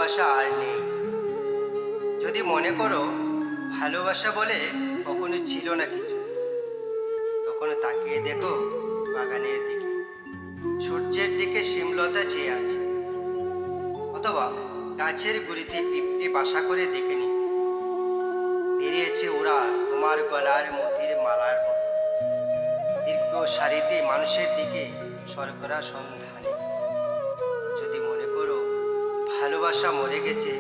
ভালোবাসা আর নেই। যদি মনে করো ভালোবাসা বলে কখনো ছিল না কিছু, তখন তাকিয়ে দেখো বাগানের দিকে, সূর্যের দিকে শিমলতা চেয়ে আছে, অথবা গাছের গুড়িতে পিঁপড়ে বাসা করে দেখে নি বেরিয়েছে ওরা তোমার গলার মতির মালার মতো, দীর্ঘ সারিতে মানুষের দিকে শর্করা সন্ধানে। যদি মনে করো ভালোবাসা মরে গেছে,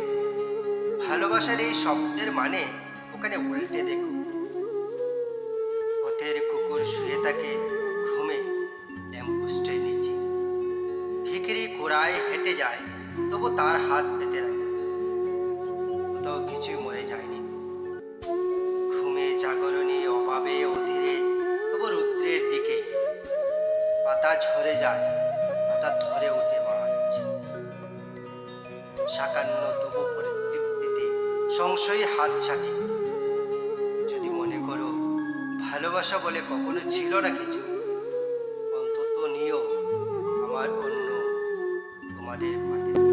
ভালোবাসার এই শব্দের মানে ওখানে উল্টে দেখো, পথের কুকুর শুয়ে থাকে ঘুমে ল্যাম্পপোস্টের নিচে, ভিখিরি ঘোড়ায় হেঁটে যায় তবু তার হাত পেতে রাখে, কোথাও কিছুই মরে যায়নি। ঘুমে জাগরণী অভাবে অধীরে তবু রুদ্রের দিকে, পাতা ঝরে যায় হঠাৎ ধরে উঠে মাছ, সাকান্ন তবু পরিতৃপ্তিতে সংশয়ী হাত ছাটি। যদি মনে করো ভালোবাসা বলে কখনো ছিল না কিছু, অন্তত নিও আমার অন্য তোমাদের পাতে।